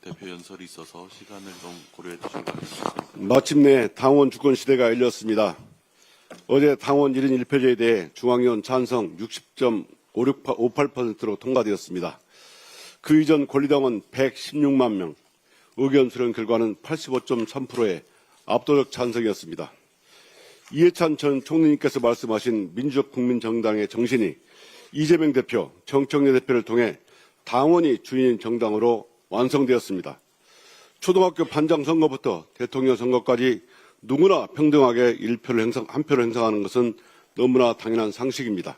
대표 연설이 있어서 시간을 좀 고려해 주시기 바랍니다. 마침내 당원 주권 시대가 열렸습니다. 어제 당원 1인 1표제에 대해 중앙위원 찬성 60.58%로 통과되었습니다. 그 이전 권리당원 116만 명, 의견 수렴 결과는 85.3%의 압도적 찬성이었습니다. 이해찬 전 총리님께서 말씀하신 민주적 국민정당의 정신이 이재명 대표, 정청래 대표를 통해 당원이 주인인 정당으로 완성되었습니다. 초등학교 반장 선거부터 대통령 선거까지 누구나 평등하게 한 표를 행사하는 것은 너무나 당연한 상식입니다.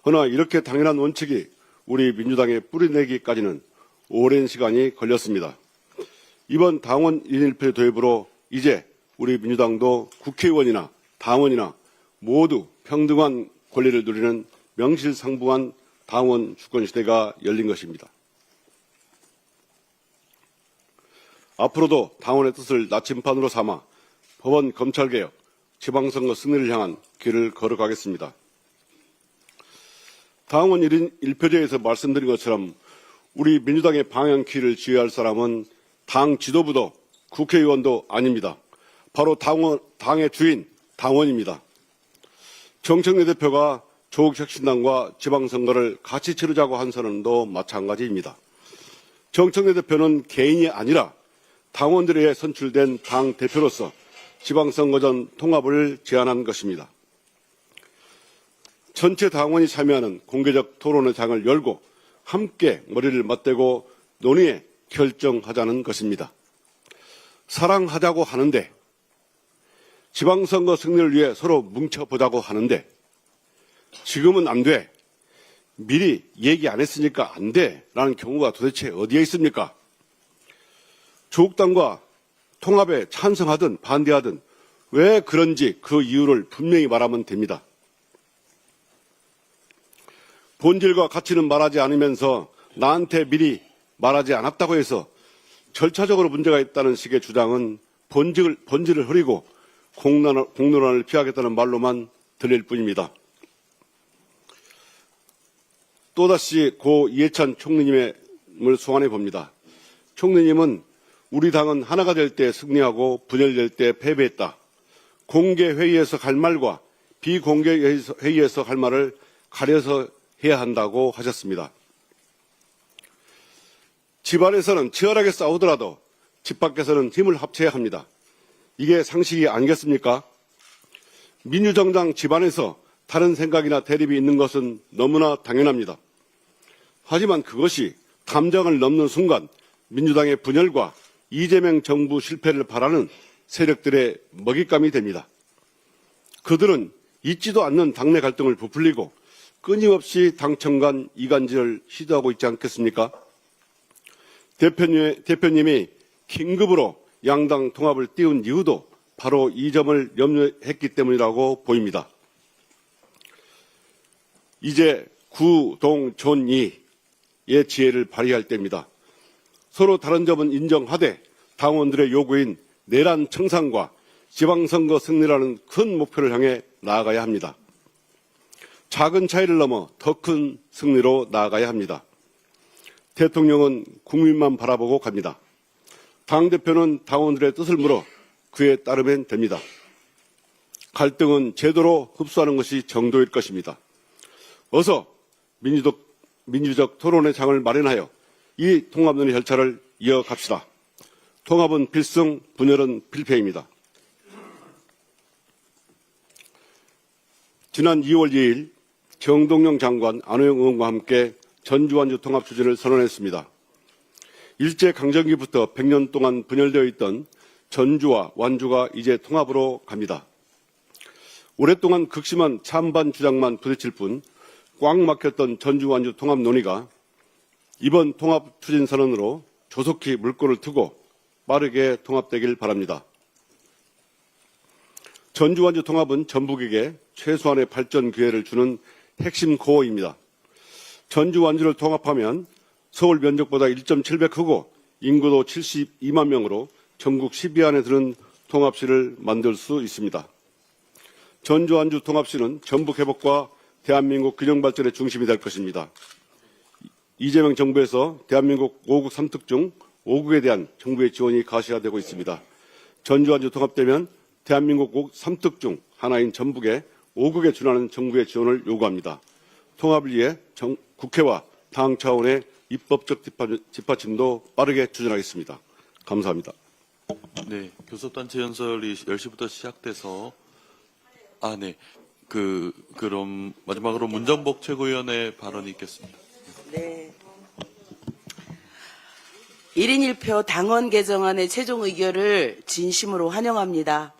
그러나 이렇게 당연한 원칙이 우리 민주당에 뿌리내기까지는 오랜 시간이 걸렸습니다. 이번 당원 1인 1표 도입으로 이제 우리 민주당도 국회의원이나 당원이나 모두 평등한 권리를 누리는 명실상부한 당원 주권 시대가 열린 것입니다. 앞으로도 당원의 뜻을 나침판으로 삼아 법원 검찰개혁, 지방선거 승리를 향한 길을 걸어가겠습니다. 당원 1인 1표제에서 말씀드린 것처럼 우리 민주당의 방향키를 지휘할 사람은 당 지도부도 국회의원도 아닙니다. 바로 당의 주인, 당원입니다. 정청래 대표가 조국혁신당과 지방선거를 같이 치르자고 한 선언도 마찬가지입니다. 정청래 대표는 개인이 아니라 당원들에 의해 선출된 당 대표로서 지방선거 전 통합을 제안한 것입니다. 전체 당원이 참여하는 공개적 토론의 장을 열고 함께 머리를 맞대고 논의해 결정하자는 것입니다. 사랑하자고 하는데, 지방선거 승리를 위해 서로 뭉쳐보자고 하는데 지금은 안 돼, 미리 얘기 안 했으니까 안 돼 라는 경우가 도대체 어디에 있습니까? 조국당과 통합에 찬성하든 반대하든 왜 그런지 그 이유를 분명히 말하면 됩니다. 본질과 가치는 말하지 않으면서 나한테 미리 말하지 않았다고 해서 절차적으로 문제가 있다는 식의 주장은 본질을 흐리고 공론화를 피하겠다는 말로만 들릴 뿐입니다. 또다시 고 이해찬 총리님을 소환해 봅니다. 총리님은 우리 당은 하나가 될 때 승리하고 분열될 때 패배했다. 공개 회의에서 할 말과 비공개 회의에서 할 말을 가려서 해야 한다고 하셨습니다. 집 안에서는 치열하게 싸우더라도 집 밖에서는 힘을 합쳐야 합니다. 이게 상식이 아니겠습니까? 민주정당 집안에서 다른 생각이나 대립이 있는 것은 너무나 당연합니다. 하지만 그것이 담장을 넘는 순간 민주당의 분열과 이재명 정부 실패를 바라는 세력들의 먹잇감이 됩니다. 그들은 있지도 않는 당내 갈등을 부풀리고 끊임없이 당청 간 이간질을 시도하고 있지 않겠습니까? 대표님이 긴급으로 양당 통합을 띄운 이유도 바로 이 점을 염려했기 때문이라고 보입니다. 이제 구동존이의 지혜를 발휘할 때입니다. 서로 다른 점은 인정하되 당원들의 요구인 내란 청산과 지방선거 승리라는 큰 목표를 향해 나아가야 합니다. 작은 차이를 넘어 더 큰 승리로 나아가야 합니다. 대통령은 국민만 바라보고 갑니다. 당대표는 당원들의 뜻을 물어 그에 따르면 됩니다. 갈등은 제도로 흡수하는 것이 정도일 것입니다. 어서 민주적 토론의 장을 마련하여 이 통합론의 절차를 이어갑시다. 통합은 필승, 분열은 필패입니다. 지난 2월 2일 정동영 장관, 안호영 의원과 함께 전주완주 통합 추진을 선언했습니다. 일제강점기부터 100년 동안 분열되어 있던 전주와 완주가 이제 통합으로 갑니다. 오랫동안 극심한 찬반 주장만 부딪힐 뿐 꽉 막혔던 전주완주 통합 논의가 이번 통합 추진 선언으로 조속히 물꼬를 트고 빠르게 통합되길 바랍니다. 전주완주 통합은 전북에게 최소한의 발전 기회를 주는 핵심 코어입니다. 전주완주를 통합하면 서울 면적보다 1.7배 크고 인구도 72만 명으로 전국 10위 안에 드는 통합시를 만들 수 있습니다. 전주완주 통합시는 전북 회복과 대한민국 균형 발전의 중심이 될 것입니다. 이재명 정부에서 대한민국 5국 3특 중 5국에 대한 정부의 지원이 가시화되고 있습니다. 전주완주 통합되면 대한민국 국 3특 중 하나인 전북에 5국에 준하는 정부의 지원을 요구합니다. 통합을 위해 국회와 당 차원의 입법적 뒷받침도 빠르게 추진하겠습니다. 감사합니다. 네, 교섭단체 연설이 10시부터 시작돼서 네. 그럼 마지막으로 문정복 최고위원의 발언이 있겠습니다. 네. 1인 1표 당원 개정안의 최종 의결을 진심으로 환영합니다.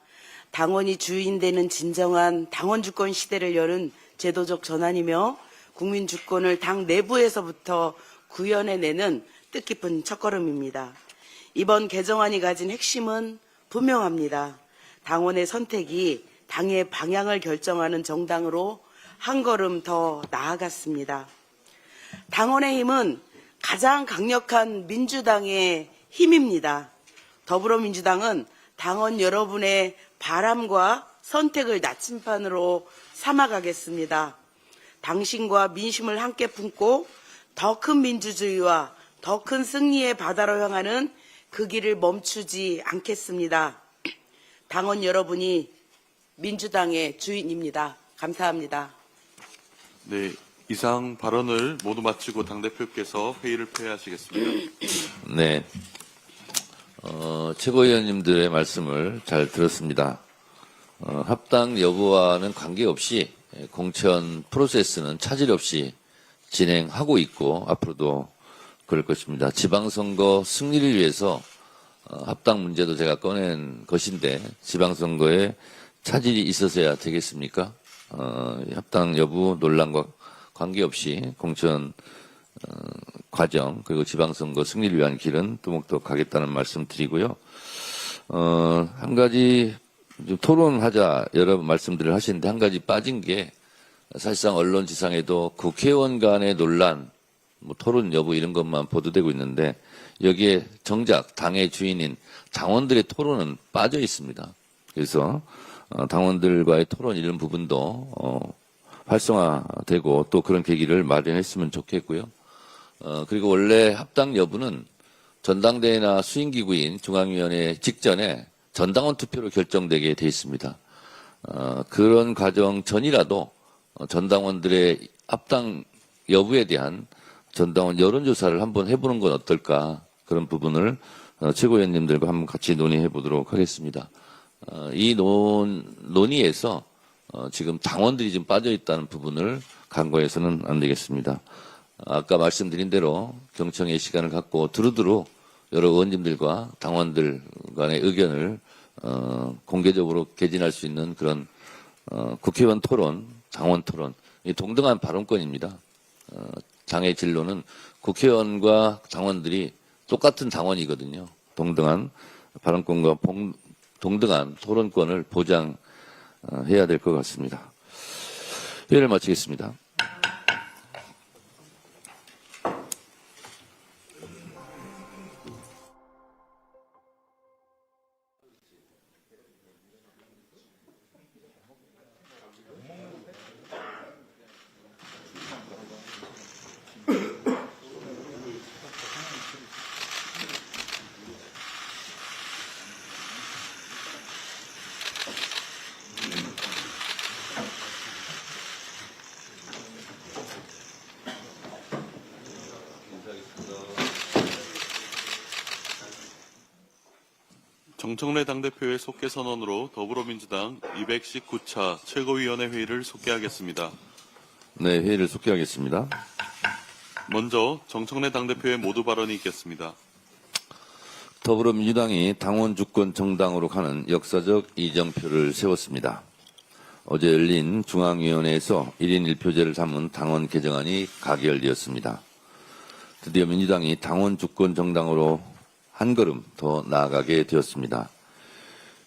당원이 주인되는 진정한 당원 주권 시대를 여는 제도적 전환이며 국민 주권을 당 내부에서부터 구현해내는 뜻깊은 첫걸음입니다. 이번 개정안이 가진 핵심은 분명합니다. 당원의 선택이 당의 방향을 결정하는 정당으로 한 걸음 더 나아갔습니다. 당원의 힘은 가장 강력한 민주당의 힘입니다. 더불어민주당은 당원 여러분의 바람과 선택을 나침판으로 삼아가겠습니다. 당신과 민심을 함께 품고 더 큰 민주주의와 더 큰 승리의 바다로 향하는 그 길을 멈추지 않겠습니다. 당원 여러분이 민주당의 주인입니다. 감사합니다. 네, 이상 발언을 모두 마치고 당대표께서 회의를 폐회하시겠습니다. 네. 최고위원님들의 말씀을 잘 들었습니다. 합당 여부와는 관계없이 공천 프로세스는 차질 없이 진행하고 있고 앞으로도 그럴 것입니다. 지방선거 승리를 위해서 합당 문제도 제가 꺼낸 것인데 지방선거에 차질이 있어서야 되겠습니까? 합당 여부 논란과 관계없이 공천 과정 그리고 지방선거 승리를 위한 길은 또목도 가겠다는 말씀 드리고요. 한 가지 좀 토론하자 여러 말씀들을 하시는데 한 가지 빠진 게 사실상 언론지상에도 국회의원 간의 논란, 토론 여부 이런 것만 보도되고 있는데 여기에 정작 당의 주인인 당원들의 토론은 빠져 있습니다. 그래서 당원들과의 토론 이런 부분도 활성화되고 또 그런 계기를 마련했으면 좋겠고요. 그리고 원래 합당 여부는 전당대회나 수임기구인 중앙위원회 직전에 전당원 투표로 결정되게 돼 있습니다. 그런 과정 전이라도 전당원들의 합당 여부에 대한 전당원 여론조사를 한번 해보는 건 어떨까 그런 부분을 최고위원님들과 한번 같이 논의해 보도록 하겠습니다. 이 논의에서 지금 당원들이 지금 빠져 있다는 부분을 간과해서는 안 되겠습니다. 아까 말씀드린 대로 경청의 시간을 갖고 두루두루 여러 의원님들과 당원들 간의 의견을 공개적으로 개진할 수 있는 그런 국회의원 토론, 당원 토론, 동등한 발언권입니다. 당의 진로는 국회의원과 당원들이 똑같은 당원이거든요. 동등한 발언권과 동등한 토론권을 보장해야 될 것 같습니다. 회의를 마치겠습니다. 정청래 당대표의 속개 선언으로 더불어민주당 219차 최고위원회 회의를 속개하겠습니다. 네, 회의를 속개하겠습니다. 먼저 정청래 당대표의 모두 발언이 있겠습니다. 더불어민주당이 당원 주권 정당으로 가는 역사적 이정표를 세웠습니다. 어제 열린 중앙위원회에서 1인 1표제를 담은 당원 개정안이 가결되었습니다. 드디어 민주당이 당원 주권 정당으로 한 걸음 더 나아가게 되었습니다.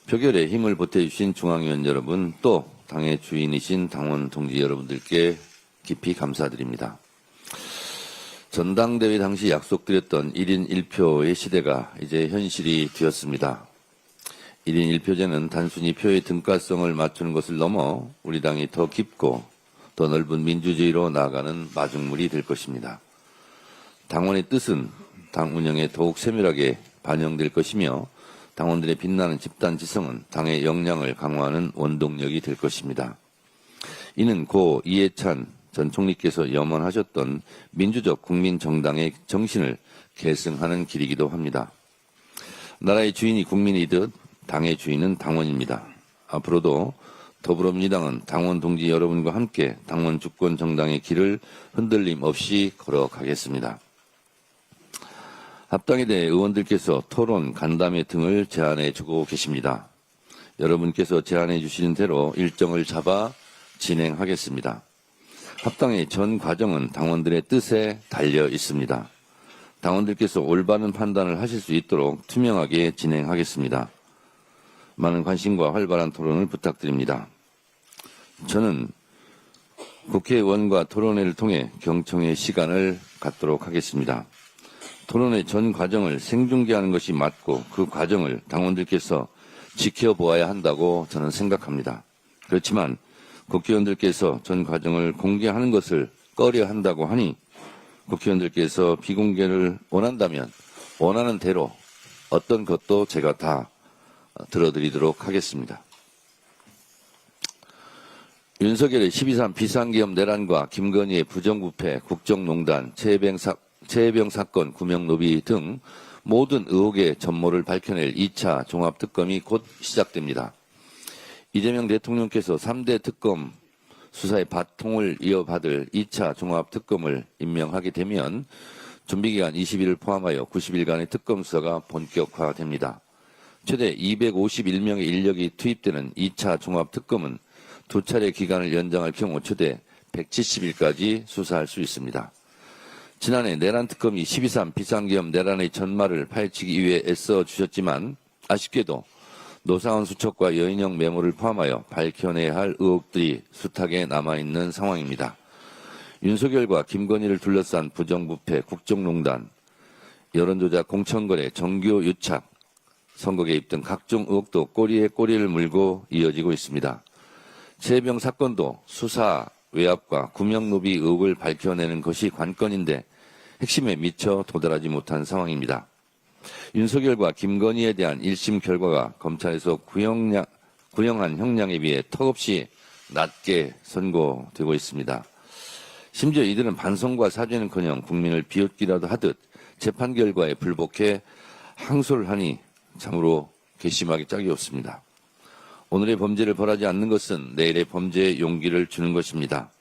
표결에 힘을 보태주신 중앙위원 여러분, 또 당의 주인이신 당원 동지 여러분들께 깊이 감사드립니다. 전당대회 당시 약속드렸던 1인 1표의 시대가 이제 현실이 되었습니다. 1인 1표제는 단순히 표의 등가성을 맞추는 것을 넘어 우리 당이 더 깊고 더 넓은 민주주의로 나아가는 마중물이 될 것입니다. 당원의 뜻은 당 운영에 더욱 세밀하게 반영될 것이며 당원들의 빛나는 집단 지성은 당의 역량을 강화하는 원동력이 될 것입니다. 이는 고 이해찬 전 총리께서 염원하셨던 민주적 국민정당의 정신을 계승하는 길이기도 합니다. 나라의 주인이 국민이듯 당의 주인은 당원입니다. 앞으로도 더불어민주당은 당원 동지 여러분과 함께 당원 주권 정당의 길을 흔들림 없이 걸어가겠습니다. 합당에 대해 의원들께서 토론, 간담회 등을 제안해 주고 계십니다. 여러분께서 제안해 주시는 대로 일정을 잡아 진행하겠습니다. 합당의 전 과정은 당원들의 뜻에 달려 있습니다. 당원들께서 올바른 판단을 하실 수 있도록 투명하게 진행하겠습니다. 많은 관심과 활발한 토론을 부탁드립니다. 저는 국회의원과 토론회를 통해 경청의 시간을 갖도록 하겠습니다. 토론회 전 과정을 생중계하는 것이 맞고 그 과정을 당원들께서 지켜보아야 한다고 저는 생각합니다. 그렇지만 국회의원들께서 전 과정을 공개하는 것을 꺼려 한다고 하니 국회의원들께서 비공개를 원한다면 원하는 대로 어떤 것도 제가 다 들어드리도록 하겠습니다. 윤석열의 12.3 비상계엄 내란과 김건희의 부정부패, 국정농단, 최혜병 사건 구명 노비 등 모든 의혹의 전모를 밝혀낼 2차 종합특검이 곧 시작됩니다. 이재명 대통령께서 3대 특검 수사의 바통을 이어받을 2차 종합특검을 임명하게 되면 준비기간 20일을 포함하여 90일간의 특검 수사가 본격화됩니다. 최대 251명의 인력이 투입되는 2차 종합특검은 2차례 기간을 연장할 경우 최대 170일까지 수사할 수 있습니다. 지난해 내란특검이 12.3 비상계엄 내란의 전말을 파헤치기 위해 애써 주셨지만 아쉽게도 노사원 수첩과 여인형 메모를 포함하여 밝혀내야 할 의혹들이 숱하게 남아있는 상황입니다. 윤석열과 김건희를 둘러싼 부정부패, 국정농단, 여론조작, 공천거래, 정교 유착, 선거 개입 등 각종 의혹도 꼬리에 꼬리를 물고 이어지고 있습니다. 최혜병 사건도 수사, 외압과 구명노비 의혹을 밝혀내는 것이 관건인데 핵심에 미처 도달하지 못한 상황입니다. 윤석열과 김건희에 대한 1심 결과가 검찰에서 구형한 형량에 비해 턱없이 낮게 선고되고 있습니다. 심지어 이들은 반성과 사죄는커녕 국민을 비웃기라도 하듯 재판 결과에 불복해 항소를 하니 참으로 괘씸하기 짝이 없습니다. 오늘의 범죄를 벌하지 않는 것은 내일의 범죄에 용기를 주는 것입니다.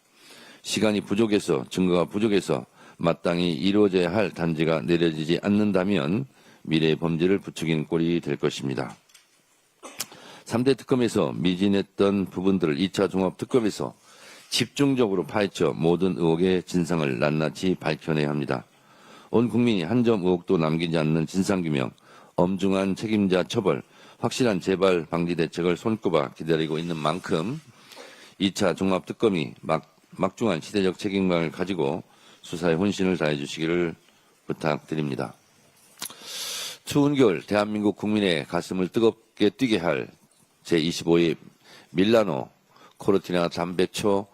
시간이 부족해서 증거가 부족해서 마땅히 이루어져야 할 단죄가 내려지지 않는다면 미래의 범죄를 부추기는 꼴이 될 것입니다. 3대 특검에서 미진했던 부분들을 2차 종합특검에서 집중적으로 파헤쳐 모든 의혹의 진상을 낱낱이 밝혀내야 합니다. 온 국민이 한 점 의혹도 남기지 않는 진상규명, 엄중한 책임자 처벌, 확실한 재발 방지 대책을 손꼽아 기다리고 있는 만큼 2차 종합특검이 막중한 시대적 책임감을 가지고 수사에 혼신을 다해 주시기를 부탁드립니다. 추운 겨울 대한민국 국민의 가슴을 뜨겁게 뛰게 할 제25회 밀라노 코르티나 담배초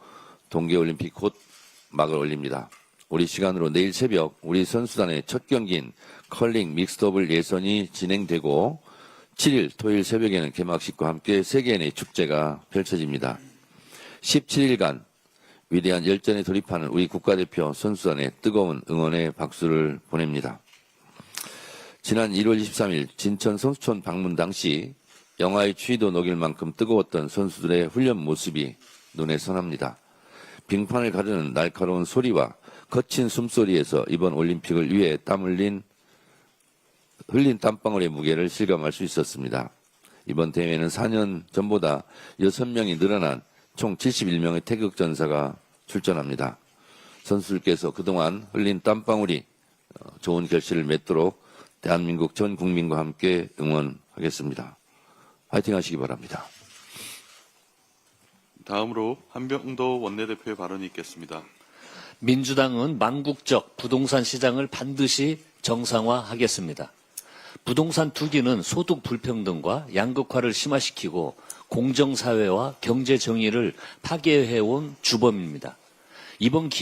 동계올림픽 곧 막을 올립니다. 우리 시간으로 내일 새벽 우리 선수단의 첫 경기인 컬링 믹스더블 예선이 진행되고 7일 토요일 새벽에는 개막식과 함께 세계인의 축제가 펼쳐집니다. 17일간 위대한 열전에 돌입하는 우리 국가대표 선수단의 뜨거운 응원의 박수를 보냅니다. 지난 1월 23일 진천 선수촌 방문 당시 영하의 추위도 녹일 만큼 뜨거웠던 선수들의 훈련 모습이 눈에 선합니다. 빙판을 가르는 날카로운 소리와 거친 숨소리에서 이번 올림픽을 위해 흘린 땀방울의 무게를 실감할 수 있었습니다. 이번 대회는 4년 전보다 6명이 늘어난 총 71명의 태극전사가 출전합니다. 선수들께서 그동안 흘린 땀방울이 좋은 결실을 맺도록 대한민국 전 국민과 함께 응원하겠습니다. 화이팅 하시기 바랍니다. 다음으로 한병도 원내대표의 발언이 있겠습니다. 민주당은 망국적 부동산 시장을 반드시 정상화하겠습니다. 부동산 투기는 소득 불평등과 양극화를 심화시키고 공정사회와 경제정의를 파괴해온 주범입니다. 이번